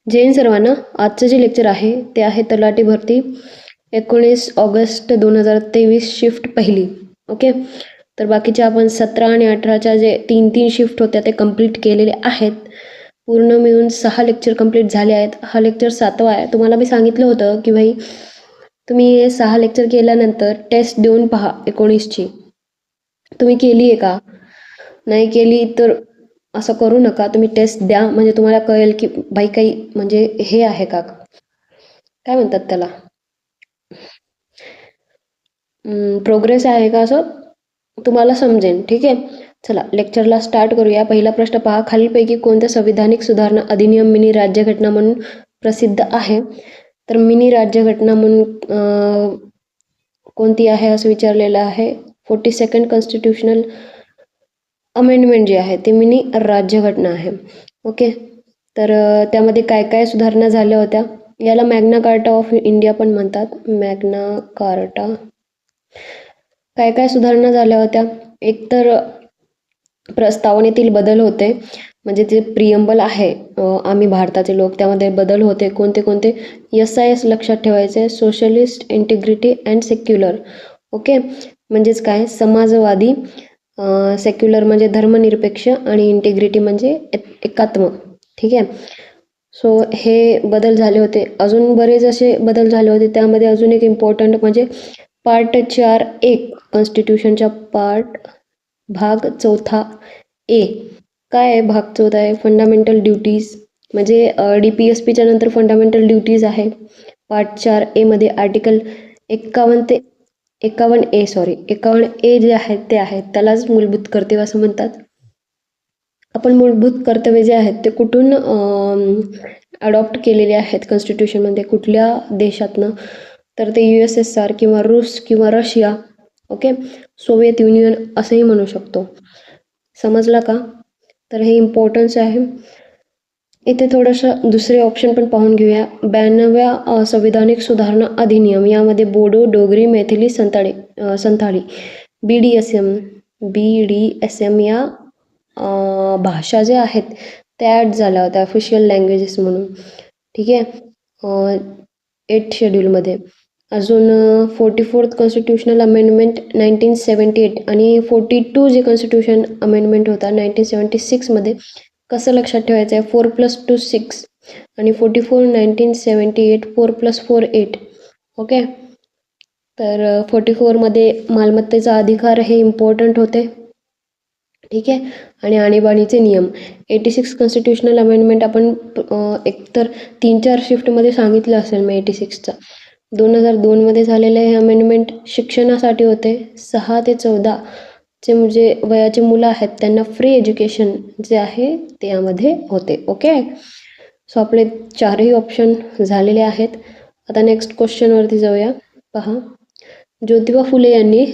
जैन सर्वांना. आजचं जे लेक्चर आहे ते आहे तलाठी भरती 19 ऑगस्ट 2023 शिफ्ट पहिली. ओके, तर बाकीच्या आपण 17 आणि 18च्या जे 3 शिफ्ट होत्या ते कंप्लीट केलेले आहेत. पूर्ण मिळून 6 लेक्चर कंप्लीट झाले आहेत. हा लेक्चर 7वा आहे. तुम्हाला मी सांगितलं होतं की भाई तुम्ही 6 लेक्चर केल्यानंतर टेस्ट देऊन पहा 19ची. तुम्ही केली आहे का? नाही केली तर असं करू नका. तुम्ही टेस्ट द्या, म्हणजे तुम्हाला कळेल की बाई काही म्हणजे हे आहे का, काय म्हणतात त्याला, प्रोग्रेस आहे का, असं तुम्हाला समजेल. ठीक आहे, चला लेक्चरला स्टार्ट करूया. पहिला प्रश्न पहा. खालीलपैकी कोणत्या संविधानिक सुधारणा अधिनियम मिनी राज्यघटना म्हणून प्रसिद्ध आहे? तर मिनी राज्यघटना म्हणून कोणती आहे असं विचारलेलं आहे. 42nd कॉन्स्टिट्यूशनल अमेंडमेंट जी आहे ती मिनी राज्यघटना आहे. ओके, तर त्यामध्ये काय काय सुधारणा झाल्या होत्या? याला मॅग्ना कार्टा ऑफ इंडिया पण म्हणतात. Magna carta. काय काय सुधारणा झाल्या होत्या? एकतर प्रस्तावनेतील बदल होते, म्हणजे जे प्रियम्बल आहे आम्ही भारताचे लोक, त्यामध्ये बदल होते. कोणते कोणते? SIS लक्षात ठेवायचे, socialist, integrity and secular. Okay, म्हणजेच काय, समाजवादी, सेक्युलर म्हणजे धर्मनिरपेक्ष आणि इंटिग्रिटी म्हणजे एकात्म. ठीक आहे, सो हे बदल झाले होते. अजून बरेच असे बदल झाले होते. त्यामध्ये अजून एक इम्पॉर्टंट म्हणजे पार्ट 4(1) कॉन्स्टिट्यूशनच्या भाग 4 ए. काय आहे भाग 4 आहे? फंडामेंटल ड्युटीज, म्हणजे DPSPच्या नंतर फंडामेंटल ड्युटीज आहे. पार्ट 4(A) मध्ये आर्टिकल 51A जे आहेत ते आहेत, त्यालाच मूलभूत कर्तव्य असं म्हणतात. आपण मूलभूत कर्तव्य जे आहेत ते कुठून अडॉप्ट केलेले आहेत कॉन्स्टिट्यूशनमध्ये, कुठल्या देशातनं? तर ते USSR किंवा रूस किंवा रशिया. ओके, सोव्हिएत युनियन असंही म्हणू शकतो. समजला का? तर हे इम्पॉर्टन्स आहे. इथे थोडंसं दुसरे ऑप्शन पण पाहून घेऊया. 92व्या संविधानिक सुधारणा अधिनियम, यामध्ये बोडो, डोगरी, मैथिली, संथाळी BDSM या भाषा ज्या आहेत त्या ॲड झाल्या होत्या ऑफिशियल लँग्वेजेस म्हणून. ठीक आहे, 8th शेड्यूलमध्ये. अजून 44th कॉन्स्टिट्यूशनल अमेंडमेंट 1978 आणि 42 जे कॉन्स्टिट्यूशन अमेंडमेंट होता 1976मध्ये. कसं लक्षात ठेवायचं आहे? 4+2 6 आणि 44 1978 4+4 8. ओके, तर 44मध्ये मालमत्तेचा अधिकार हे इम्पॉर्टंट होते. ठीक आहे, आणि आणीबाणीचे नियम. 86 कॉन्स्टिट्यूशनल अमेंडमेंट आपण एकतर 3-4 शिफ्टमध्ये सांगितलं असेल मी 86चा. 2002मध्ये झालेले हे अमेंडमेंट शिक्षणासाठी होते. 6 ते 14 जे वयाचे मुलं आहेत त्यांना फ्री एज्युकेशन जे आहे ते यामध्ये होते. ओके, सो आपले 4ही ऑप्शन झालेले आहेत. आता नेक्स्ट क्वेश्चनवरती जाऊया. पहा, ज्योतिबा फुले यांनी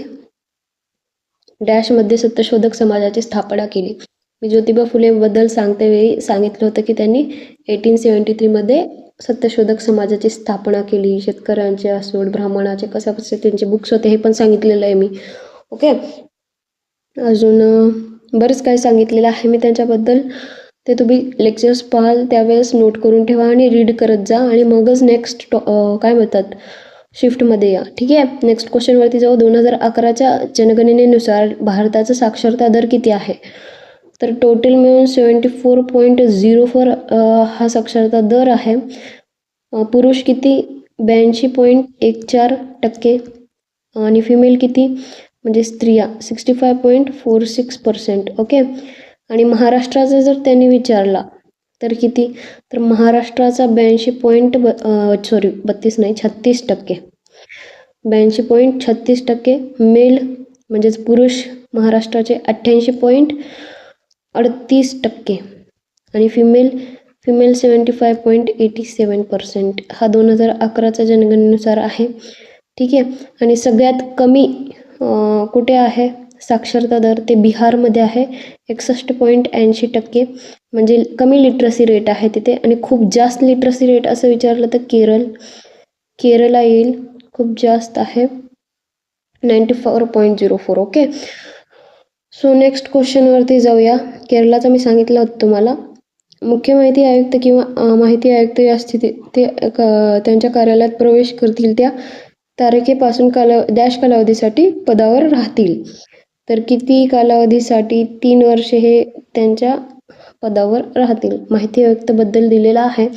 डॅशमध्ये सत्यशोधक समाजाची स्थापना केली. मी ज्योतिबा फुलेबद्दल सांगते वेळी सांगितलं होतं की त्यांनी 1873मध्ये सत्यशोधक समाजाची स्थापना केली. शेतकऱ्यांचे असोड, ब्राह्मणाचे कसे त्यांचे बुक्स होते हे पण सांगितलेलं आहे मी. ओके, अजून बरंच काय सांगितलेलं आहे मी त्यांच्याबद्दल. ते तुम्ही लेक्चर्स पाहाल त्यावेळेस नोट करून ठेवा आणि रीड करत जा, आणि मगच नेक्स्ट काय म्हणतात शिफ्टमध्ये या. ठीक आहे, नेक्स्ट क्वेश्चनवरती जाऊ. 2011च्या जनगणनेनुसार भारताचा साक्षरता दर किती आहे? तर टोटल मिळून 74.04 हा साक्षरता दर आहे. पुरुष किती? 82.14% आणि फिमेल किती म्हणजे स्त्रिया 65.46%. ओके, आणि महाराष्ट्राचा जर त्यांनी विचारला तर किती? तर महाराष्ट्राचा 36%. 82.36% मेल म्हणजेच पुरुष महाराष्ट्राचे 88.38% आणि फिमेल 75.87%. हा 2011चा जनगणनेनुसार आहे. ठीक आहे, आणि सगळ्यात कमी कुठे आहे साक्षरता दर? ते बिहारमध्ये आहे 61.80%, म्हणजे कमी लिटरसी रेट आहे तिथे. आणि खूप जास्त लिटरसी रेट असं विचारलं तर केरला येईल, खूप जास्त आहे 94.04. ओके, सो नेक्स्ट क्वेश्चनवरती जाऊया. केरलाचं मी सांगितलं होतं तुम्हाला. मुख्य माहिती आयुक्त किंवा माहिती आयुक्त या स्थितीत ते त्यांच्या कार्यालयात प्रवेश करतील त्या तारखेपासून डॅश कालावधीसाठी पदावर राहतील. तर किती कालावधीसाठी? 3 वर्षे हे त्यांच्या पदावर राहतील. माहिती आयुक्तबद्दल दिलेला आहे.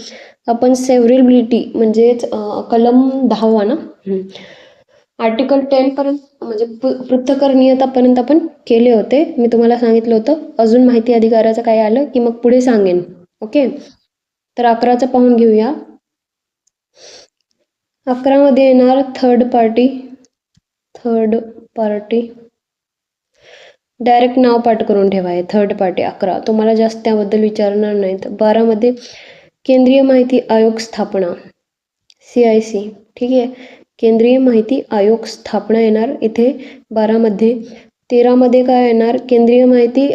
आपण सेव्हरेबिलिटी म्हणजेच कलम 10 ना, आर्टिकल 10 पर्यंत म्हणजे पृथक्करणीयतापर्यंत आपण केले होते. मी तुम्हाला सांगितलं होतं. अजून माहिती अधिकाराचं काय आलं की मग पुढे सांगेन. ओके, तर 11चं पाहून घेऊया. 11मध्ये येणार थर्ड पार्टी. डायरेक्ट नाव पाठ करून ठेवा आहे थर्ड पार्टी. 11 तुम्हाला जास्त त्याबद्दल विचारणार नाहीत. 12मध्ये केंद्रीय माहिती आयोग स्थापना, CIC. ठीक आहे, केंद्रीय माहिती आयोग स्थापना येणार इथे 12मध्ये. 13मध्ये काय येणार? केंद्रीय माहिती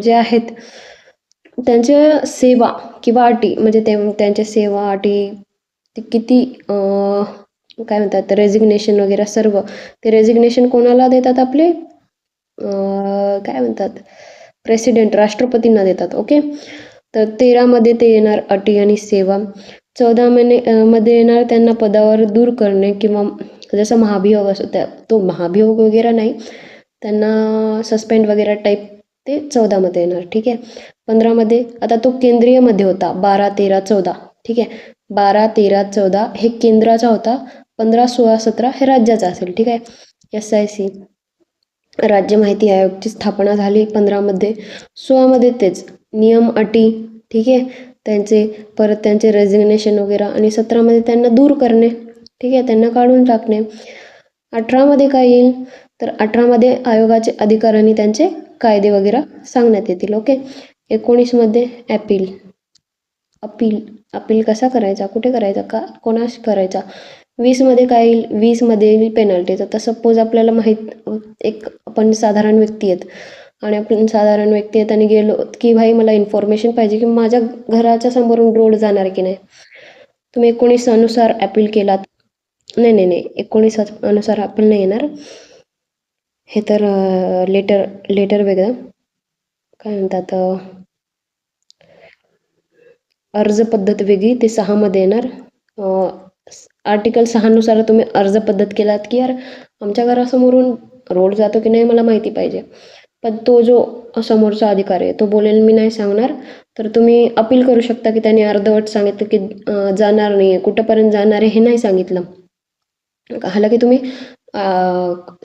जे आहेत त्यांच्या सेवा किंवा अटी, म्हणजे त्यांच्या सेवा अटी ते किती काय म्हणतात, रेजिग्नेशन वगैरे सर्व ते रेजिग्नेशन कोणाला देतात? आपले काय म्हणतात, प्रेसिडेंट, राष्ट्रपतींना देतात. ओके, तर 13मध्ये ते येणार अटी आणि सेवा. 14 मध्ये येणार त्यांना पदावर दूर करणे किंवा जसं महाभियोग असतो तो महाभियोग वगैरे नाही, त्यांना सस्पेंड वगैरे टाईप ते 14मध्ये येणार. ठीक आहे, 15मध्ये आता तो केंद्रीयमध्ये होता. 12, 13, 14. ठीक आहे, 12, 13, 14 हे केंद्राचा होता. 15, 16, 17 हे राज्याचा असेल. ठीक आहे, SIC राज्य माहिती आयोगची स्थापना झाली 15मध्ये. 16मध्ये तेच नियम अटी. ठीक आहे, त्यांचे परत त्यांचे रेजिग्नेशन वगैरे. आणि 17मध्ये त्यांना दूर करणे. ठीक आहे, त्यांना काढून टाकणे. 18मध्ये काय येईल? तर 18मध्ये आयोगाचे अधिकार आणि त्यांचे कायदे वगैरे सांगण्यात येतील. ओके, 19मध्ये अपील कसा करायचा, कुठे करायचा, का कोणाशी करायचा. 20मध्ये काय येईल? 20मध्ये येईल पेनल्टी. तर सपोज आपल्याला एक आपण साधारण व्यक्ती आहेत आणि आपण साधारण व्यक्ती आहेत आणि गेलो की भाई मला इन्फॉर्मेशन पाहिजे की माझ्या घराच्या समोरून रोड जाणार की नाही. तुम्ही 19 अनुसार अपील केलात. नाही 19 अनुसार अपील नाही येणार. हे तर लेटर वेगळं काय म्हणतात, अर्ज पद्धत वेगळी, ते 6मध्ये येणार. आर्टिकल 6 नुसार तुम्ही अर्ज पद्धत केलात की यार आमच्या घरासमोरून रोड जातो की नाही मला माहिती पाहिजे, पण तो जो समोरचा अधिकारी आहे तो बोलेल मी नाही सांगणार, तर तुम्ही अपील करू शकता की त्यांनी अर्धवट सांगितलं की जाणार नाही, कुठंपर्यंत जाणार आहे हे नाही सांगितलं. हालाकी तुम्ही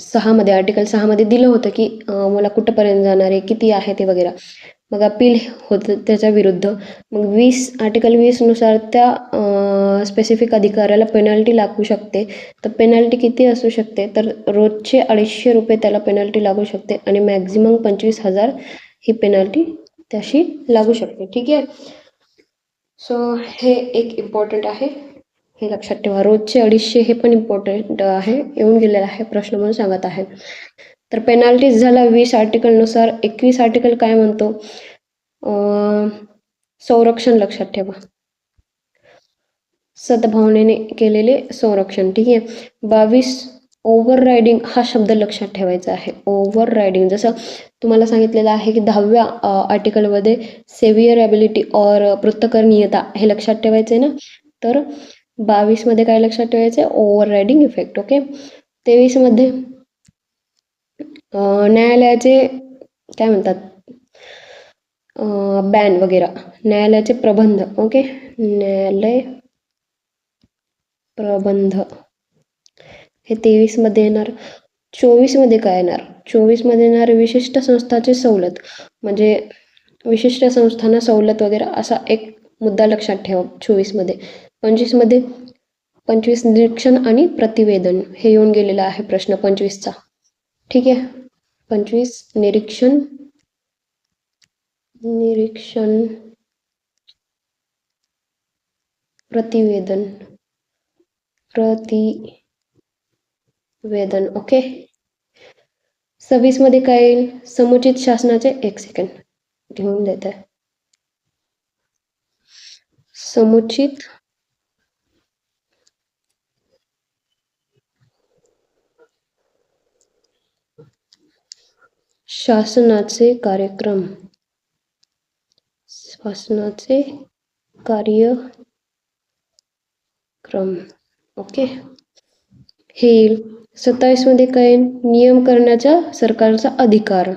6मध्ये आर्टिकल 6मध्ये दिलं होतं की मला कुठंपर्यंत जाणार आहे, किती आहे ते वगैरे. मग अपील होतं त्याच्या विरुद्ध. मग आर्टिकल 20 नुसार त्या स्पेसिफिक अधिकाऱ्याला पेनल्टी लागू शकते. तर पेनल्टी किती असू शकते? तर रोजचे 250 रुपये त्याला पेनल्टी लागू शकते आणि मॅक्झिमम 25,000 ही पेनल्टी त्याशी लागू शकते. ठीक आहे, सो हे एक इम्पॉर्टंट आहे, हे लक्षात ठेवा. रोजचे 250 हे पण इम्पॉर्टंट आहे, येऊन गेलेला आहे प्रश्न म्हणून सांगत आहे. तर पेनल्टीज झाला 20 आर्टिकलनुसार. 21 आर्टिकल काय म्हणतो? संरक्षण. लक्षात ठेवा, सद्भावनेने केलेले संरक्षण. ठीक आहे, 22 ओव्हर रायडिंग हा शब्द लक्षात ठेवायचा आहे. ओव्हर रायडिंग जसं तुम्हाला सांगितलेलं आहे की 10व्या आर्टिकलमध्ये सेव्हियर ॲबिलिटी और पृथक्करणीयता हे लक्षात ठेवायचे ना. तर 22मध्ये काय लक्षात ठेवायचं? Over riding effect. ओके, 23मध्ये न्यायालयाचे काय म्हणतात, बॅन वगैरे, न्यायालयाचे प्रबंध. ओके, न्यायालय प्रबंध हे 23मध्ये येणार. 24मध्ये काय येणार? 24मध्ये येणार विशिष्ट संस्थाची सवलत, म्हणजे विशिष्ट संस्थांना सवलत वगैरे असा एक मुद्दा लक्षात ठेवा 24मध्ये. 25मध्ये 25 निरीक्षण आणि प्रतिवेदन हे येऊन गेलेलं आहे प्रश्न 25चा. ठीक आहे, 25 निरीक्षण प्रतिवेदन. ओके, 26मध्ये काय येईल? समुचित शासनाचे, एक सेकंड घेऊन देत आहे, समुचित शासनाचे कार्यक्रम. शासनाचे कार्यक्रम. ओके. हे 27 मध्ये काय? नियम करण्याचा सरकारचा अधिकार.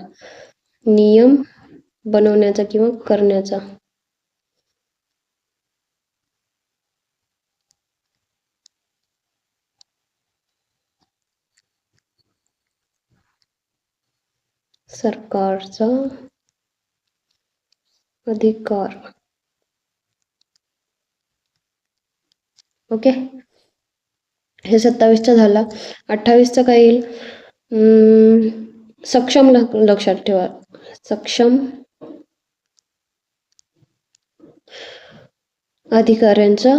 नियम बनवण्याचा किंवा करण्याचा. सरकारचा अधिकार. ओके. हे 27चा झाला. 28चा काय येईल? सक्षम लक्षात ठेवा. सक्षम अधिकाऱ्यांचा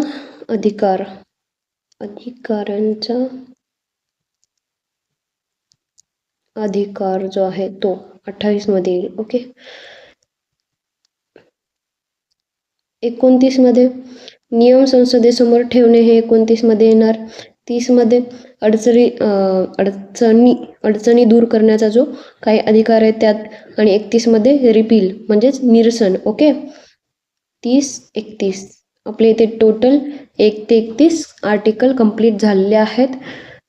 अधिकार. अधिकाऱ्यांचा अधिकार जो आहे तो 28 मध्ये येईल. ओके. 29 मध्ये नियम संसदेसमोर ठेवणे हे 29 मध्ये येणार. 30 मध्ये अडचणी दूर करण्याचा जो काही अधिकार आहे त्यात. आणि 31 मध्ये रिपील म्हणजेच निरसन. ओके. 30-31 आपले इथे टोटल 1 ते 31 आर्टिकल कंप्लीट झालेले आहेत.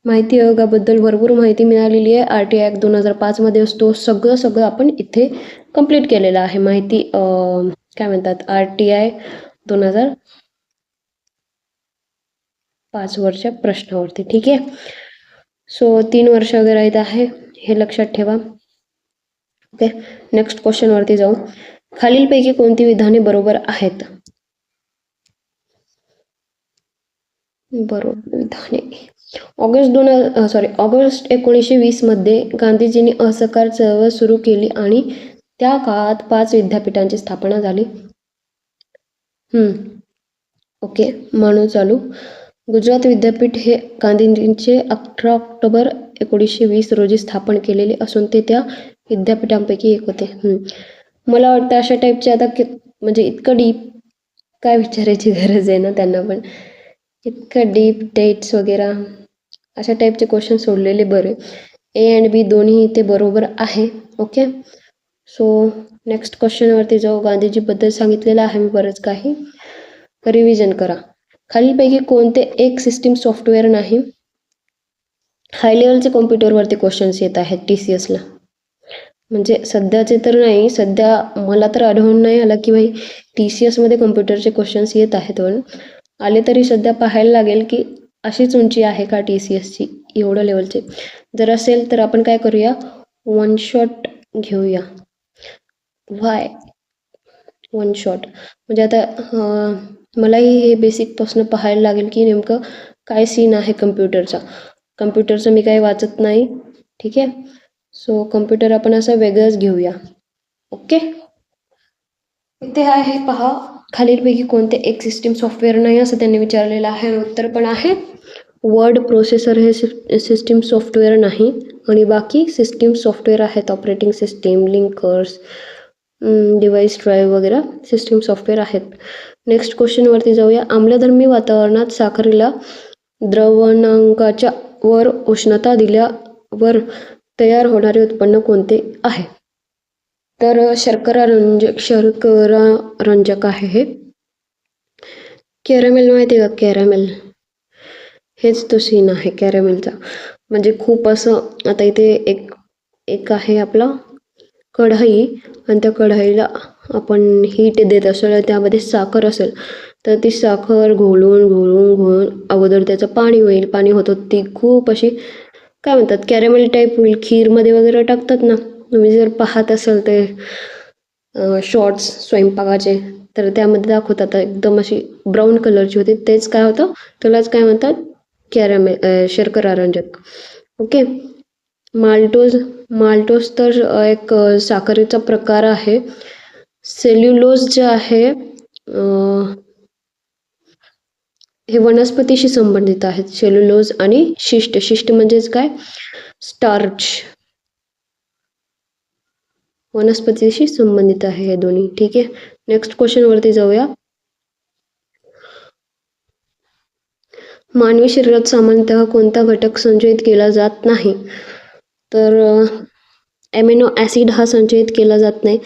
माहिती आयोगाबद्दल भरपूर माहिती मिळालेली आहे. RTI ॲक्ट 2005 मध्ये असतो. सगळं आपण इथे कंप्लीट केलेलं आहे. माहिती काय म्हणतात RTI 2005 वरच्या प्रश्नावरती. ठीक आहे. सो 3 वर्ष वगैरे येत आहे हे लक्षात ठेवा. ओके. नेक्स्ट क्वेश्चन वरती जाऊ. खालीलपैकी कोणती विधाने बरोबर आहेत? बरोबर विधाने. ऑगस्ट 1920 मध्ये गांधीजींनी असहकार चळवळ सुरू केली आणि त्या काळात 5 विद्यापीठांची स्थापना झाली. ओके. मानू चालू. गुजरात विद्यापीठ हे गांधीजींचे 18 ऑक्टोबर 1920 रोजी स्थापन केलेले असून ते त्या विद्यापीठांपैकी एक होते. मला वाटतं अशा टाईपचे आता म्हणजे इतकं डीप काय विचारायची गरज आहे ना त्यांना, पण इतकं डीप डेट्स वगैरे अशा टाईपचे क्वेश्चन सोडलेले बरे. A and B दोन्ही इथे बरोबर आहे. ओके. सो नेक्स्ट क्वेश्चनवरती जाऊ. गांधीजीबद्दल सांगितलेलं आहे मी बरंच काही. रिव्हिजन करा. खालीलपैकी कोणते एक सिस्टीम सॉफ्टवेअर नाही? हाय लेवलचे कॉम्प्युटरवरती क्वेश्चन्स येत आहेत TCSला. म्हणजे सध्याचे तर नाही, सध्या मला तर आढळून नाही आलं की भाई TCSमध्ये कॉम्प्युटरचे क्वेश्चन्स येत आहेत. पण आले तरी सध्या पाहायला लागेल की अशीच उंची आहे का TCSची एवढं लेवलचे. जर असेल तर आपण काय करूया, वन शॉट घेऊया. व्हाय वन शॉट म्हणजे आता मलाही हे बेसिकपासून पाहायला लागेल की नेमकं काय सीन आहे कम्प्युटरचं मी काही वाचत नाही. ठीक आहे. सो कम्प्युटर आपण असं वेगळंच घेऊया. ओके. इथे आहे पहा, खालीलपैकी कोणते एक सिस्टीम सॉफ्टवेअर नाही असं त्यांनी विचारलेलं आहे. उत्तर पण आहे वर्ड प्रोसेसर हे सिस्टीम सॉफ्टवेअर नाही. आणि बाकी सिस्टीम सॉफ्टवेअर आहेत. Operating system, linkers, device drive वगैरे सिस्टीम सॉफ्टवेअर आहेत. नेक्स्ट क्वेश्चनवरती जाऊया. आम्लधर्मी वातावरणात साखरेला द्रवणांकाच्या वर उष्णता दिल्यावर तयार होणारे उत्पन्न कोणते आहे? तर शर्करा रंजक आहे हे. कॅरामेल माहिती आहे का? कॅरामेल हेच तो सीन आहे कॅरामेलचा. म्हणजे खूप असं आता इथे एक आहे आपला कढई आणि त्या कढईला आपण हीट देत असेल, त्यामध्ये साखर असेल तर ती साखर घोळून अगोदर त्याचं पाणी होईल. पाणी होतं ती खूप अशी काय म्हणतात कॅरेमेल टाईप होईल. खीरमध्ये वगैरे टाकतात ना, तुम्ही जर पाहत असाल ते शॉर्ट्स स्वयंपाकाचे तर त्यामध्ये दाखवतात एकदम अशी ब्राऊन कलरची होते. तेच काय होतं त्यालाच काय म्हणतात शर्करा रंजक. ओके. माल्टोज तर एक साखरेचा प्रकार आहे. सेल्युलोज जे आहे हे वनस्पतीशी संबंधित आहेत. सेल्युलोज आणि शिष्ट म्हणजेच काय स्टार्च, वनस्पतीशी संबंधित आहे हे दोन्ही. ठीक आहे. नेक्स्ट क्वेश्चन वरती जाऊया. मानवी शरीरात सामान्यतः कोणता घटक संचयित केला जात नाही? तर ॲमिनो ॲसिड हा संचयित केला जात नाही.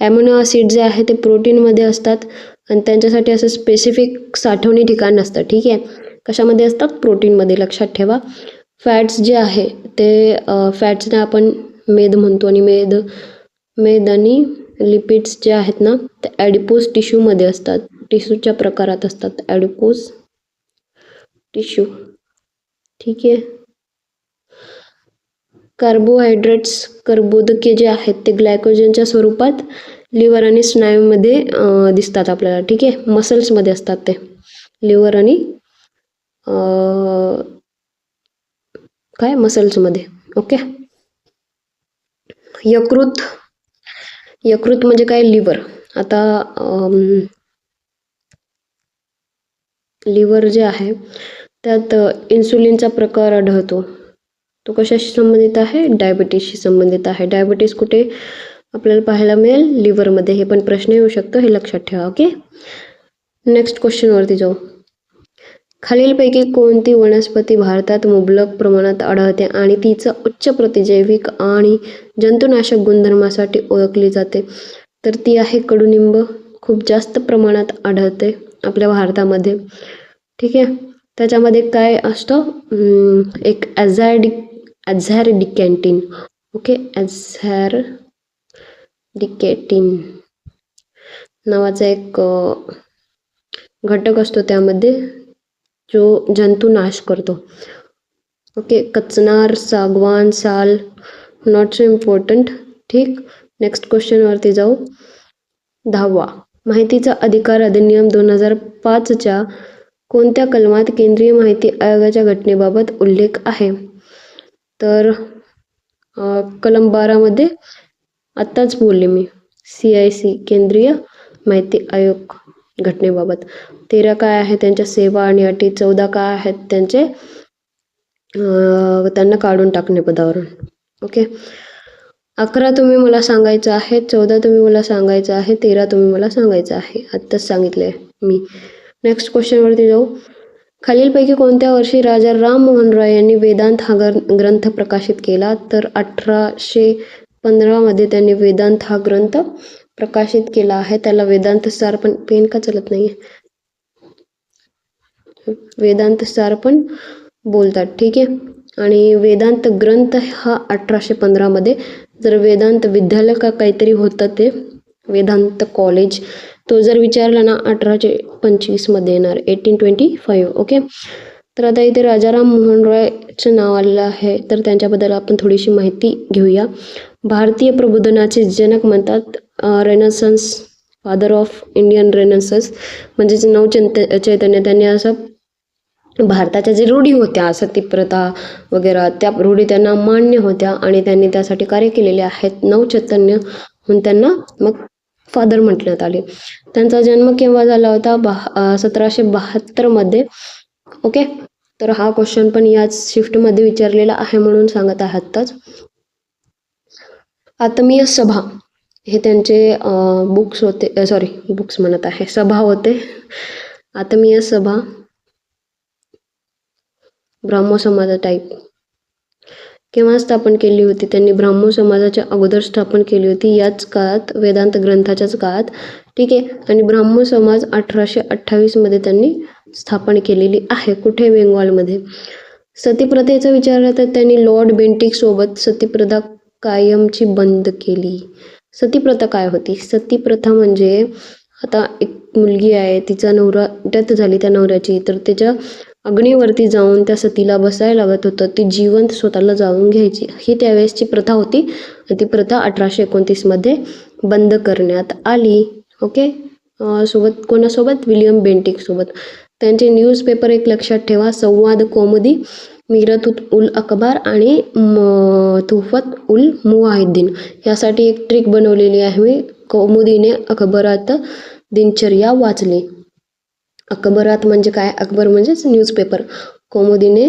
ॲमिनो ॲसिड जे आहे ते प्रोटीनमध्ये असतात आणि त्यांच्यासाठी असं स्पेसिफिक साठवणी ठिकाण नसतं. ठीक आहे, कशामध्ये असतात? प्रोटीनमध्ये. लक्षात ठेवा. फॅट्स जे आहे ते फॅट्सना आपण मेद म्हणतो आणि मेद आणि लिपिड्स जे आहेत ना ते ॲडिपोज टिश्यूमध्ये असतात. टिश्यूच्या प्रकारात असतात ॲडिपोज टिश्यू. ठीक आहे. कार्बोहायड्रेट्स कर्बोदके जे आहेत ते ग्लायकोजनच्या स्वरूपात लिव्हर आणि स्नायूमध्ये दिसतात आपल्याला. ठीक आहे, मसल्समध्ये असतात ते लिव्हर आणि काय मसल्समध्ये. ओके. यकृत म्हणजे काय? लिव्हर. आता लिव्हर जे आहे त्यात इन्सुलिनचा प्रकार आढळतो. तो कशाशी संबंधित आहे? डायबिटीसशी संबंधित आहे. डायबिटीस कुठे आपल्याला पाहायला मिळेल? लिव्हरमध्ये. हे पण प्रश्न येऊ शकतो, हे लक्षात ठेवा. ओके. नेक्स्ट क्वेश्चनवरती जाऊ. खालीलपैकी कोणती वनस्पती भारतात मुबलक प्रमाणात आढळते आणि तिचं उच्च प्रतिजैविक आणि जंतुनाशक गुणधर्मासाठी ओळखली जाते? तर ती आहे कडुनिंब. खूप जास्त प्रमाणात आढळते आपल्या भारतामध्ये. ठीक आहे. त्याच्यामध्ये काय असतं? एक ॲझॅरडिकॅन्टिन. ओके, ॲझॅरडिकॅटिन नावाचा एक घटक असतो त्यामध्ये जो जंतुनाश करतो. ओके. कचनार, सागवान, साल, नॉट सो इम्पॉर्टंट. ठीक. नेक्स्ट क्वेश्चनवरती जाऊ. 10वा. माहितीचा अधिकार अधिनियम 2005च्या कोणत्या कलमात केंद्रीय माहिती आयोगाच्या घटनेबाबत उल्लेख आहे? तर कलम 12मध्ये आत्ताच बोलले मी, CIC केंद्रीय माहिती आयोग घटनेबाबत. 13 काय आहे? त्यांच्या सेवा आणि अटी. 14 काय आहेत? त्यांचे त्यांना काढून टाकणे पदावरून. ओके. 11 तुम्ही मला सांगायचं आहे, 14 तुम्ही मला सांगायचं आहे, 13 तुम्ही मला सांगायचं आहे. आत्ताच सांगितलंय मी. नेक्स्ट क्वेश्चनवरती जाऊ. खालीलपैकी कोणत्या वर्षी राजा राम मोहन रॉय यांनी वेदांत हा ग्रंथ प्रकाशित केला? तर 1815मध्ये त्यांनी वेदांत हा ग्रंथ प्रकाशित केला आहे. त्याला वेदांत सार पण, पेन का चलत नाहीये, वेदांत सार पण बोलतात. ठीक आहे. आणि वेदांत ग्रंथ हा 1815मध्ये. जर वेदांत विद्यालय का काहीतरी होतं ते वेदांत कॉलेज, तो जर विचारला ना 1825मध्ये येणार, 1825. ओके. तर आता इथे राजाराम मोहन रॉयचं नाव आलेलं आहे, तर त्यांच्याबद्दल आपण थोडीशी माहिती घेऊया. भारतीय प्रबोधनाचे जनक म्हणतात. Renaissance, father of Indian renaissance म्हणजेच नवचैतन्य. त्यांनी असं भारताच्या जे रूढी होत्या, सतीप्रथा वगैरे, त्या रूढी त्यांना मान्य होत्या आणि त्यांनी त्यासाठी कार्य केलेले आहेत. नवचैतन्य म्हणून त्यांना मग फादर म्हटण्यात आले. त्यांचा जन्म केव्हा झाला होता? 1772मध्ये. ओके. तर हा क्वेश्चन पण याच शिफ्टमध्ये विचारलेला आहे म्हणून सांगत आहे आत्ताच. आत्मीय सभा हे त्यांचे बुक्स होते, बुक्स म्हणत आहे, सभा होते. आत्मीय सभा ब्राह्मो समाजा टाईप केव्हा स्थापन केली होती? त्यांनी ब्राह्मो समाजाच्या अगोदर स्थापन केली होती, याच काळात, वेदांत ग्रंथाच्याच काळात. ठीक आहे. आणि ब्राह्मो समाज 1828मध्ये त्यांनी स्थापन केलेली आहे. कुठे? बेंगॉलमध्ये. सतीप्रथेचं विचारलं तर त्यांनी लॉर्ड बेंटिक सोबत सतीप्रथा कायमची बंद केली. सतीप्रथा काय होती? सतीप्रथा म्हणजे आता एक मुलगी आहे, तिचा नवरा, डेथ झाली त्या नवऱ्याची, तर त्याच्या अग्नीवरती जाऊन त्या सतीला बसायला लागत होतं. ती जिवंत स्वतःला जाळून घ्यायची. ही त्यावेळेसची प्रथा होती आणि ती प्रथा 1829मध्ये बंद करण्यात आली. ओके. सोबत कोणासोबत? विलियम बेंटिक सोबत. त्यांचे न्यूजपेपर एक लक्षात ठेवा, संवाद कौमुदी, मिरत उल अखबार आणि तुहफत उल मुवाहिद्दीन. यासाठी एक ट्रिक बनवलेली आहे मी. कौमुदीने अखबारात दिनचर्या वाचली. अखबारात म्हणजे काय? अखबार म्हणजेच न्यूजपेपर. कौमुदीने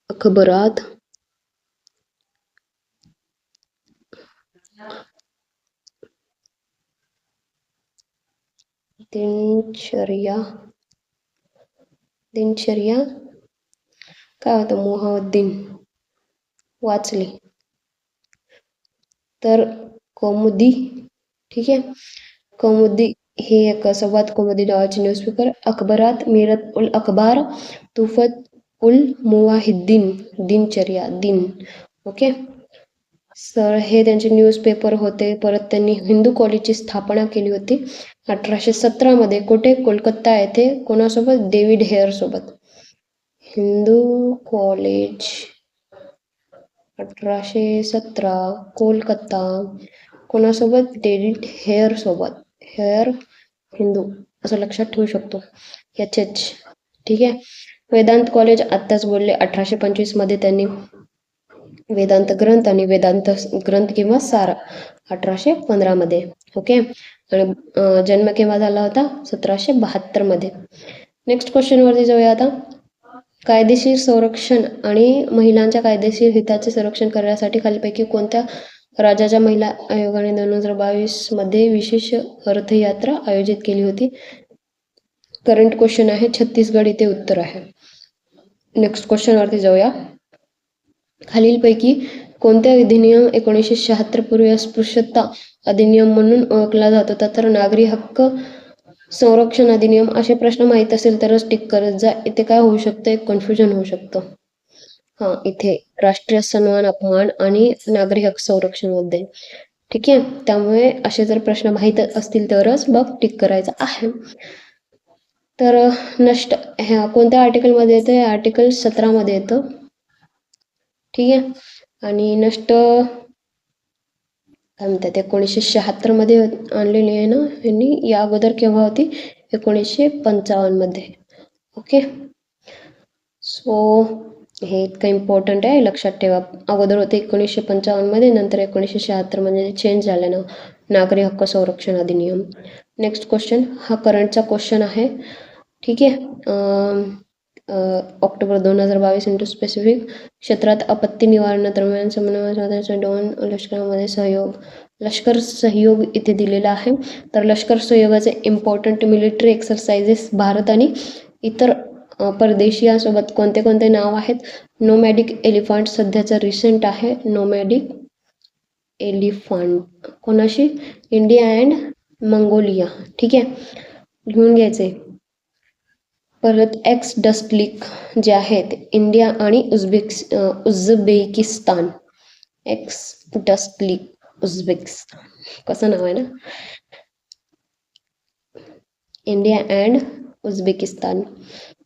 अखबारात दिनचर्या काय होतं? मुहाउद्दीन वाचली. तर कौमुदी, ठीक आहे. कौमुदी ही एक संवाद कौमुदी नावाची न्यूजपेपर. अखबारात मीरत उल अखबार, तुफत उल मुवाहिद्दीन, दिनचर्या, दिन. ओके. तर हे त्यांचे न्यूजपेपर होते. परत त्यांनी हिंदू कॉलेजची स्थापना केली होती 1817 कुठे? कोलकाता येथे. कोणासोबत? डेव्हिड हेअर सोबत. हिंदू कॉलेज 1817 कोलकाता. कोणासोबत? डेव्हिड हेअर सोबत. हेअर हिंदू असं लक्षात ठेवू शकतो. HH, ठीक आहे. वेदांत कॉलेज आत्ताच बोलले 1825 त्यांनी वेदांत ग्रंथ आणि वेदांत ग्रंथ किंवा सार 1815 ओके. आणि जन्म केव्हा झाला होता? 1772 नेक्स्ट क्वेश्चनवरती जाऊया आता. कायदेशीर संरक्षण आणि महिलांच्या कायदेशीर हिताचे संरक्षण करण्यासाठी खालीलपैकी कोणत्या राज्याच्या महिला आयोगाने 2022 विशेष रथयात्रा आयोजित केली होती? करंट क्वेश्चन आहे. छत्तीसगड इथे उत्तर आहे. नेक्स्ट क्वेश्चनवरती जाऊया. खालीलपैकी कोणत्या अधिनियम 1976 पूर्वी अस्पृश्यता अधिनियम म्हणून ओळखला जात होता? तर नागरी हक्क संरक्षण अधिनियम. असे प्रश्न माहीत असेल तरच टिक करत जा. इथे काय होऊ शकतं? एक कन्फ्युजन होऊ शकतं. हां, इथे राष्ट्रीय सन्मान अपमान आणि नागरी हक्क संरक्षण मध्ये, ठीक आहे. त्यामुळे असे जर प्रश्न माहीत असतील तरच मग टिक करायचं आहे. तर नष्ट ह्या कोणत्या आर्टिकलमध्ये येतं? आर्टिकल 17 येतं, ठीक आहे. आणि नष्ट काय म्हणतात 1976 आणलेली आहे ना यांनी. या अगोदर केव्हा होती? 1955 ओके. सो हे इतकं इम्पॉर्टंट आहे, लक्षात ठेवा. अगोदर होते 1955 नंतर 1976 चेंज झालं ना नागरी हक्क संरक्षण अधिनियम. नेक्स्ट क्वेश्चन, हा करंटचा क्वेश्चन आहे, ठीक आहे. ऑक्टोबर 2022 इंटू स्पेसिफिक क्षेत्रात आपत्ती निवारणादरम्यान समन्वय 2 लष्करामध्ये सहयोग. लष्कर सहयोग इथे दिलेला आहे. तर लष्कर सहयोगाचे इम्पॉर्टंट मिलिटरी एक्सरसाइजेस भारत आणि इतर परदेशीयांसोबत कोणते कोणते नाव आहेत? नोमॅडिक एलिफंट सध्याचं रिसेंट आहे. नोमॅडिक एलिफंट कोणाशी? इंडिया अँड मंगोलिया, ठीक आहे. घेऊन घ्यायचे. परत एक्स डस्ट लीग जे आहेत इंडिया आणि Uzbekistan. Ex Dustlik Uzbekistan, कसं नाव आहे ना? India and Uzbekistan,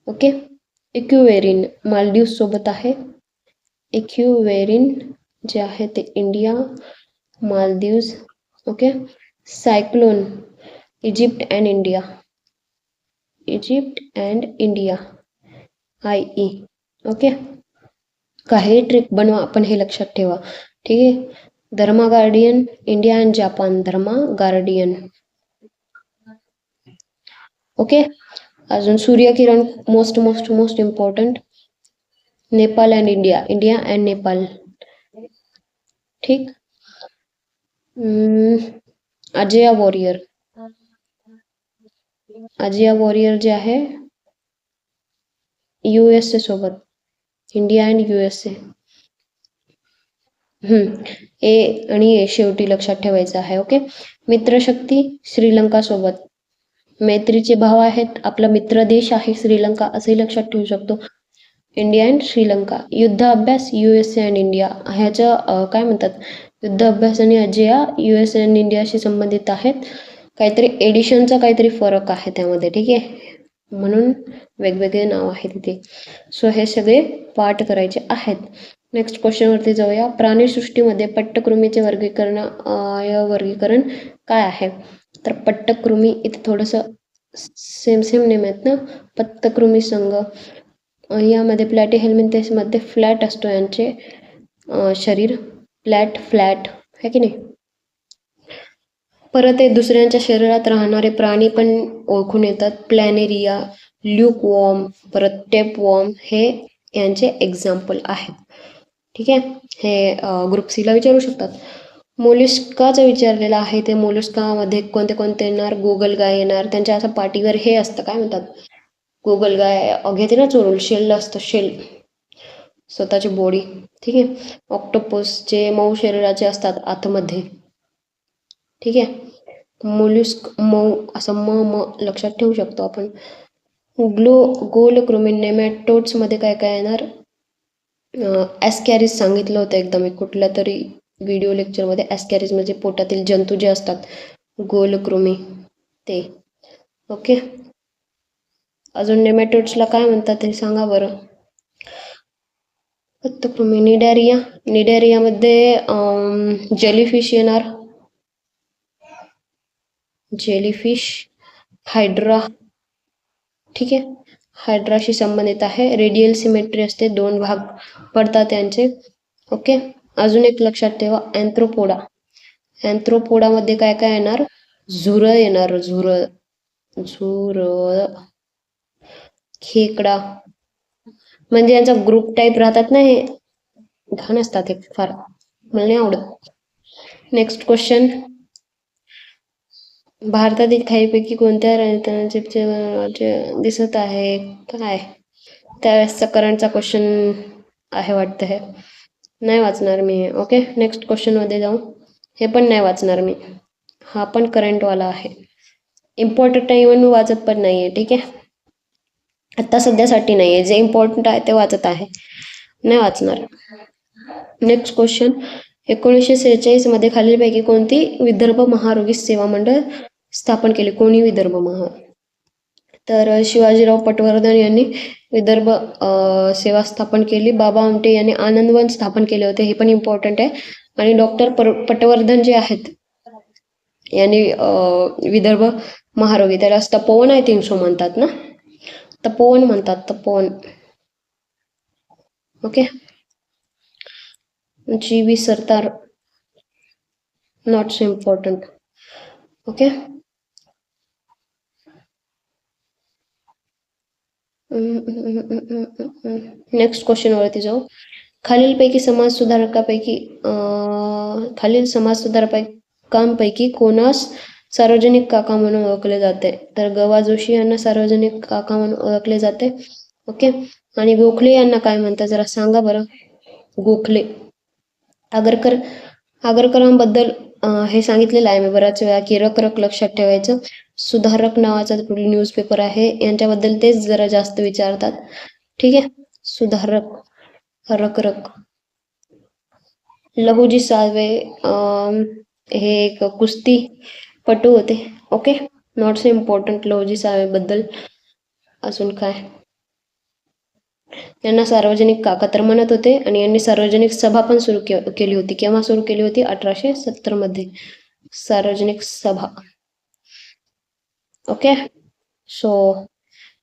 okay. Ekuverin Maldives सोबत आहे. इक्युवेरिन जे आहे ते India Maldives, okay. Cyclone Egypt and India. Egypt and India IE, okay. काही ट्रिक बनवा आपण हे लक्षात ठेवा, ठीक आहे. Dharma guardian India and Japan. Dharma guardian, okay. अजून Suryakiran most most most important. Nepal and India. India and Nepal, ठीक. अजया वॉरियर. अजया वॉरियर जे आहे USA सोबत. India and USA. ए आणि ए शेवटी लक्षात ठेवायचं आहे, ओके. मित्रशक्ती श्रीलंका सोबत. मैत्रीचे भाव आहेत. आपला मित्र देश आहे श्रीलंका असंही लक्षात ठेवू शकतो. India and Sri Lanka. युद्ध अभ्यास USA अँड इंडिया. ह्याच्या काय म्हणतात? युद्ध अभ्यास आणि अजया USA अँड इंडियाशी संबंधित आहेत. काहीतरी एडिशनचा काहीतरी फरक आहे त्यामध्ये, ठीक आहे. म्हणून वेगवेगळे नाव आहेत इथे. सो हे सगळे पाठ करायचे आहेत. नेक्स्ट क्वेश्चनवरती जाऊया. प्राणीसृष्टीमध्ये पट्टकृमीचे वर्गीकरण काय आहे? तर पट्टकृमी इथे थोडंसं सेम नेम आहेत ना. पत्तकृमी संघ. यामध्ये प्लॅटीहेल्मिंथेसमध्ये फ्लॅट असतो यांचे शरीर. फ्लॅट है की नाही. परत हे दुसऱ्यांच्या शरीरात राहणारे प्राणी पण ओळखून येतात. प्लॅनेरिया, ल्यूकवॉर्म, परत टेपवॉर्म हे यांचे एक्झाम्पल आहेत, ठीक आहे. हे ग्रुप C ला विचारू शकतात. मोलस्काचं विचारलेलं आहे. ते मोलस्कामध्ये कोणते कोणते येणार? गोगलगाय येणार. त्यांच्या असं पाठीवर हे असतं, काय म्हणतात? गोगलगाय घेते ना चोरून, शेल असतं, शेल. स्वतःची बॉडी, ठीक आहे. ऑक्टोपस जे मऊ शरीराचे असतात आतमध्ये, ठीक आहे. मोल्युस्क मऊ, असं म लक्षात ठेवू शकतो आपण. गोलकृमी नेमॅटोड्स मध्ये काय काय येणार, ॲस्कॅरिस सांगितलं होतं एकदा मी कुठल्या तरी व्हिडिओ लेक्चरमध्ये. ॲस्कॅरिस म्हणजे पोटातील जंतू जे असतात गोलकृमी ते. ओके, अजून नेमॅटोड्सला काय म्हणतात हे सांगा बरं. पत्तकृमी, निडॅरिया. निडॅरियामध्ये जेलीफिश येणार, जेलीफिश. हायड्रा, ठीक आहे, हायड्राशी संबंधित आहे. रेडियल सिमेट्री असते, 2 भाग पडतात त्यांचे. ओके, अजून एक लक्षात ठेवा, अँथ्रोपोडा. अँथ्रोपोडामध्ये काय काय येणार, झुरळ येणार, झुरळ. खेकडा, म्हणजे यांचा ग्रुप टाईप राहतात ना, हे घाण असतात हे फार, मला नाही आवडत. नेक्स्ट क्वेश्चन, भारतातील खालीपैकी कोणत्या राज्य दिसत आहे काय, त्यावेळेसचा करंटचा क्वेश्चन आहे वाटतं, हे नाही वाचणार मी. ओके, नेक्स्ट क्वेश्चनमध्ये जाऊ. हे पण नाही वाचणार मी, हा पण करंटवाला आहे. इम्पॉर्टंट नाही म्हणून वाचत पण नाही आहे, ठीक आहे. आत्ता सध्यासाठी नाही आहे, जे इम्पॉर्टंट आहे ते वाचत आहे, नाही वाचणार. नेक्स्ट क्वेश्चन, 1946 मध्ये खालीलपैकी कोणती विदर्भ महारोगी सेवा मंडळ स्थापन केले, कोणी विदर्भ तर शिवाजीराव पटवर्धन यांनी विदर्भ सेवा स्थापन केली. बाबा आमटे यांनी आनंदवन स्थापन केले होते, हे पण इम्पॉर्टंट आहे. आणि डॉक्टर पटवर्धन जे आहेत यांनी विदर्भ महारोगी, त्याला तपोवन आय थिंक सो म्हणतात ना, तपोवन म्हणतात, Tapovan. Okay, G V. Sardar, not so important. Okay, next क्वेश्चनवरती जाऊ. खालील समाजसुधारकांपैकी कोणास सार्वजनिक काका म्हणून ओळखले जाते, तर ग.वा. जोशी यांना सार्वजनिक काका म्हणून ओळखले जाते. ओके, आणि गोखले यांना काय म्हणतात जरा सांगा बरं. गोखले, आगरकरांबद्दल हे सांगितलेलं आहे मी बऱ्याच वेळा की रक लक्षात ठेवायचं. सुधारक नावाचा न्यूजपेपर आहे, यांच्याबद्दल तेच जरा जास्त विचारतात, ठीक आहे. सुधारक, रक. लहुजी साळवे हे एक कुस्ती पटू होते. Okay, not so important Lahuji Salve बद्दल. अजून काय, यांना सार्वजनिक काका तर म्हणत होते, आणि यांनी सार्वजनिक सभा पण सुरू केली होती. केव्हा सुरू केली होती, 1870 मध्ये, सार्वजनिक सभा. ओके, सो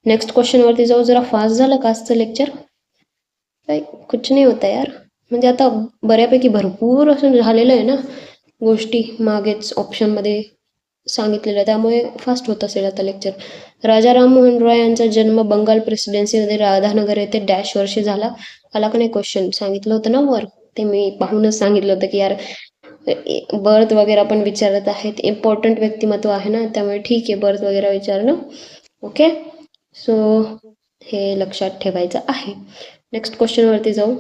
नेक्स्ट क्वेश्चन वरती जाऊ. जरा फास्ट झालं का आजचं लेक्चर, काही कुछ नाही होता यार, म्हणजे आता बऱ्यापैकी भरपूर असं झालेलं आहे ना गोष्टी, मागेच ऑप्शनमध्ये सांगितलेलं, त्यामुळे फास्ट होत असेल आता लेक्चर. राजा राममोहन रॉय यांचा जन्म बंगाल प्रेसिडेन्सीमध्ये राधानगर येथे डॅश वर्षी झाला. आला का नाही क्वेश्चन, सांगितलं होतं ना वर, ते मी पाहूनच सांगितलं होतं की यार बर्थ वगैरे पण विचारत आहेत, इम्पॉर्टंट व्यक्तिमत्व आहे ना, त्यामुळे ठीक आहे बर्थ वगैरे विचारणं. ओके, सो हे लक्षात ठेवायचं आहे. नेक्स्ट क्वेश्चनवरती जाऊ.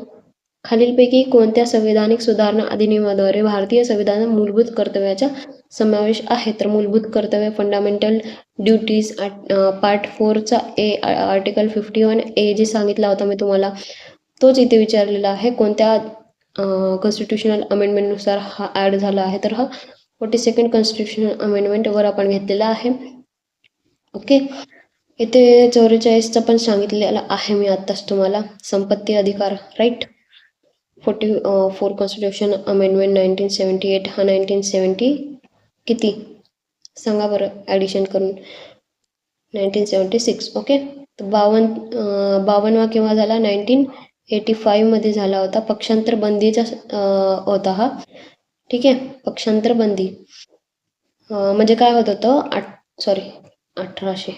खालीलपैकी कोणत्या संविधानिक सुधारणा अधिनियमाद्वारे भारतीय संविधानात मूलभूत कर्तव्याचा समावेश आहे, तर मूलभूत कर्तव्य, फंडामेंटल ड्युटीज, पार्ट 4चा ए, आर्टिकल 51A जे सांगितला होता मी तुम्हाला, तोच इथे विचारलेला आहे. कोणत्या कॉन्स्टिट्युशनल अमेंडमेंटनुसार हा ॲड झाला आहे, तर हा 42nd कॉन्स्टिट्युशनल अमेंडमेंटवर आपण घेतलेला आहे. ओके, इथे 44चा पण सांगितलेला आहे मी आत्ताच तुम्हाला, संपत्ती अधिकार, राईट. 44 कॉन्स्टिट्यूशन अमेंडमेंट 1978, हा 1970 किती सांगा बरं ॲडिशन करून, 1976. ओके, तर 52वा केव्हा झाला, 1985 मध्ये झाला होता. पक्षांतर बंदीचा होता हा, ठीक आहे. पक्षांतर बंदी म्हणजे काय होत होतं, 1800,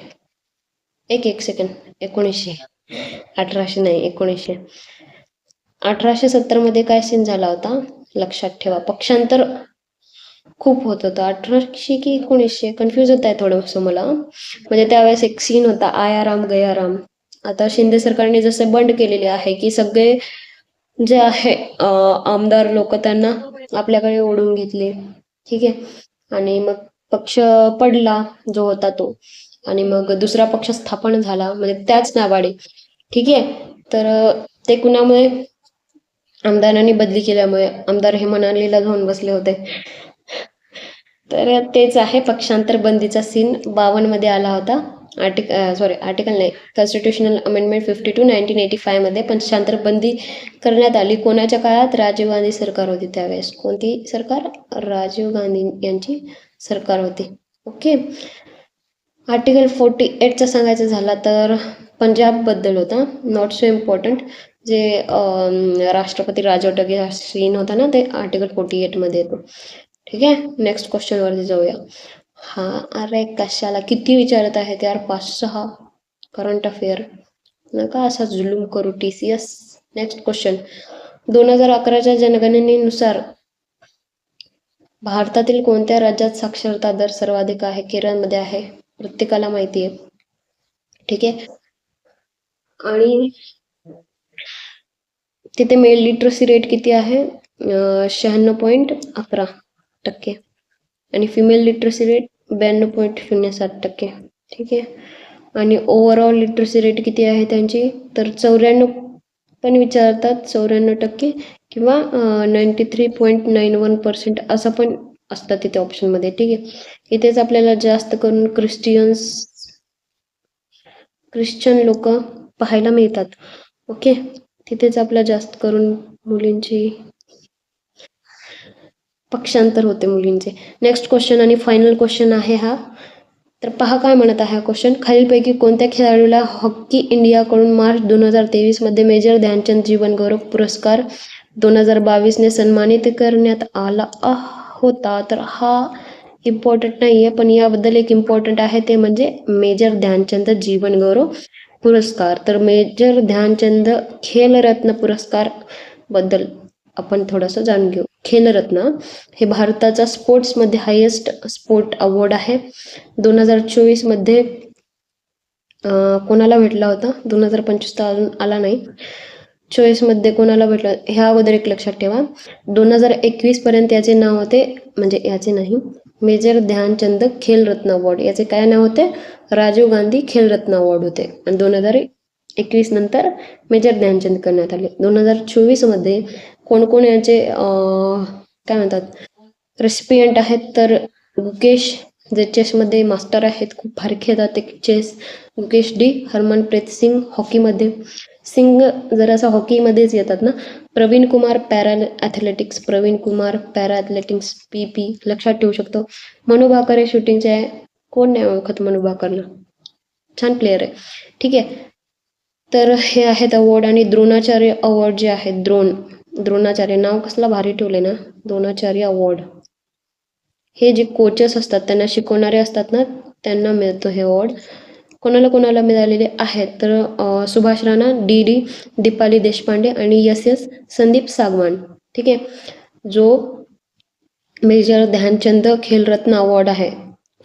एक सेकंड, 1900, 1800 नाही, 1900, 1870 मध्ये काय सीन झाला होता लक्षात ठेवा. पक्षांतर खूप होत होतं, 1800 की 1900, कन्फ्यूज होत आहे थोडंसं मला, म्हणजे त्यावेळेस एक सीन होता, आयाराम गयाराम. आता शिंदे सरकारने जसं बंद केलेले आहे की सगळे जे आहे आमदार लोक त्यांना आपल्याकडे ओढून घेतले. ठीक आहे. आणि मग पक्ष पडला जो होता तो, आणि मग दुसरा पक्ष स्थापन झाला म्हणजे त्याच नावाडे. ठीक आहे. तर ते कुणामुळे, आमदारांनी बदली केल्यामुळे. आमदार हे मनालीला जाऊन बसले होते. तर तेच आहे पक्षांतर बंदीचा सीन 52 मध्ये आला होता. आर्टिकल नाही, कॉन्स्टिट्युशनल अमेंडमेंट 52 1985 मध्ये पक्षांतर बंदी करण्यात आली. कोणाच्या काळात? राजीव गांधी सरकार होती त्यावेळेस. कोणती सरकार? राजीव गांधी यांची सरकार होती. ओके. आर्टिकल 48चा सांगायचं झाला तर पंजाब बद्दल होता, नॉट सो इम्पॉर्टंट. जे राष्ट्रपती राजवट सीन होता ना, ते आर्टिकल 48 मध्ये येतो. ठीक आहे. नेक्स्ट क्वेश्चन वरती जाऊया. हा, अरे कशाला किती विचारत आहेत यार, 5-6 करंट अफेअर. नका असा जुलूम करू TCS. Next question. 2011च्या जनगणनेनुसार भारतातील कोणत्या राज्यात साक्षरता दर सर्वाधिक आहे? केरळमध्ये आहे, प्रत्येकाला माहिती आहे. ठीक आहे. आणि तिथे मेल लिटरसी रेट किती आहे? 96.11%. आणि फिमेल लिटरसी रेट 92.07%. ठीक आहे. आणि ओव्हरऑल लिटरसी रेट किती आहे त्यांची? तर 94 पण विचारतात, 94% किंवा 93.91% असं पण असतं तिथे ऑप्शनमध्ये. ठीक आहे. इथेच आपल्याला जास्त करून ख्रिश्चन लोक पाहायला मिळतात. ओके. तिथेच आपल्या जास्त करून मुलींची पक्षांतर होते मुलींचे. नेक्स्ट क्वेश्चन आणि फायनल क्वेश्चन आहे हा. तर पहा काय म्हणत आहे हा क्वेश्चन. खालीलपैकी कोणत्या खेळाडूला हॉकी इंडियाकडून मार्च 2023 मध्ये मेजर ध्यानचंद जीवन गौरव पुरस्कार 2022 ने सन्मानित करण्यात आला होता? तर हा इम्पॉर्टंट नाही आहे, पण याबद्दल एक इम्पॉर्टंट आहे, ते म्हणजे मेजर ध्यानचंद जीवन गौरव पुरस्कार. तर मेजर ध्यानचंद खेलरत्न पुरस्कार बद्दल आपण थोडंसं जाणून घेऊ. खेलरत्न हे भारताचा स्पोर्ट्समध्ये हायेस्ट स्पोर्ट अवॉर्ड आहे. 2024 मध्ये कोणाला भेटला होता? 2025 तर अजून आला नाही. 24 मध्ये कोणाला भेटला ह्या अगोदर एक लक्षात ठेवा. 2021 पर्यंत याचे नाव होते, म्हणजे याचे नाही, मेजर ध्यानचंद खेलरत्न अवॉर्ड. याचे काय नाव होते? राजीव गांधी खेलरत्न अवॉर्ड होते. आणि 2021 नंतर मेजर ध्यानचंद करण्यात आले. 2024 मध्ये कोण कोण याचे काय म्हणतात रेसिपियंट आहेत? तर गुकेश, जे चेसमध्ये मास्टर आहेत, खूप भारी खेळतात ते चेस. गुकेश डी. हरमनप्रीत सिंग हॉकीमध्ये, सिंग जरासा हॉकीमध्येच येतात ना. Praveen Kumar para athletics, Praveen Kumar para athletics PP लक्षात ठेवू शकतो. मनू भाकर हे शूटिंगचे आहे. कोण नाही ओळखत मनू भाकरला, छान प्लेअर आहे. ठीक आहे. तर हे आहेत अवॉर्ड. आणि द्रोणाचार्य अवॉर्ड जे आहे, द्रोणाचार्य नाव कसला भारी ठेवले ना, द्रोणाचार्य अवॉर्ड. हे जे कोचेस असतात, त्यांना शिकवणारे असतात ना, त्यांना मिळतो हे अवॉर्ड. कोणाला कोणाला मिळालेले आहेत? तर सुभाष राणा, DD दीपाली देशपांडे आणि SS संदीप सागवान. ठीक आहे. जो मेजर ध्यानचंद खेलरत्न अवॉर्ड आहे,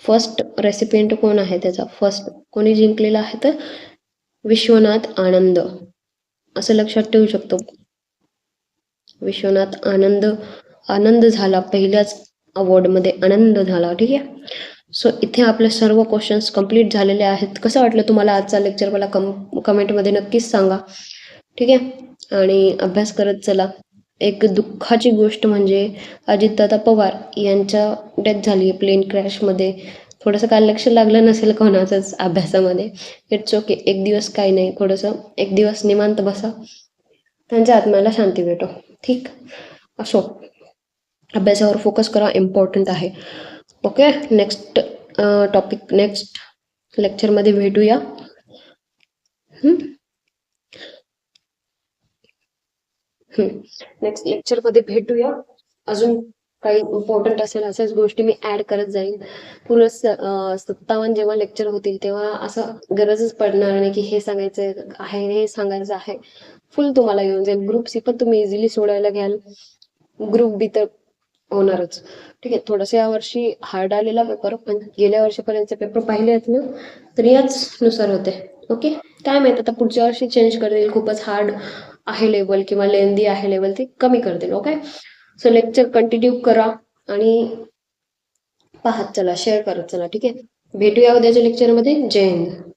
फर्स्ट रेसिपियंट कोण आहे त्याचा? फर्स्ट कोणी जिंकलेला आहे? तर विश्वनाथ आनंद, असं लक्षात ठेवू शकतो. विश्वनाथ आनंद झाला, पहिल्याच अवॉर्डमध्ये आनंद झाला. ठीक आहे. सो इथे आपले सर्व क्वेश्चन्स कंप्लीट झालेले आहेत. कसं वाटलं तुम्हाला आजचा लेक्चर? मला कमेंटमध्ये नक्कीच सांगा. ठीक आहे. आणि अभ्यास करत चला. एक दुःखाची गोष्ट म्हणजे अजितदादा पवार यांच्या डेथ झाली आहे प्लेन क्रॅशमध्ये. थोडंसं काय लक्ष लागलं नसेल कोणाचंच अभ्यासामध्ये. It's okay. एक दिवस काही नाही, थोडंसं एक दिवस निवांत बसा, त्यांच्या आत्म्याला शांती भेटो. ठीक असो, अभ्यासावर फोकस करा, इम्पॉर्टंट आहे. ओके. नेक्स्ट टॉपिक नेक्स्ट लेक्चरमध्ये भेटूया. नेक्स्ट लेक्चरमध्ये भेटूया. अजून काही इम्पॉर्टंट असेल अशाच गोष्टी मी ॲड करत जाईल. पूर्ण 57 जेव्हा लेक्चर होतील तेव्हा असं गरजच पडणार नाही की हे सांगायचं आहे, हे सांगायचं आहे. फुल तुम्हाला येऊन जाईल. ग्रुप C पण तुम्ही इझिली सोडायला घ्याल, ग्रुप B तर होणारच. ठीक आहे. थोडंसं यावर्षी हार्ड आलेला पेपर, पण गेल्या वर्षीपर्यंतचे पेपर पाहिले आहेत ना, तर याच नुसार होते. ओके. काय माहित आता पुढच्या वर्षी चेंज करतील, खूपच हार्ड आहे लेवल किंवा लेंदी आहे लेवल ते कमी करतील. ओके, सो लेक्चर कंटिन्यू करा आणि पाहत चला, शेअर करत चला. ठीक आहे, भेटूया उद्याच्या लेक्चरमध्ये. जय हिंद.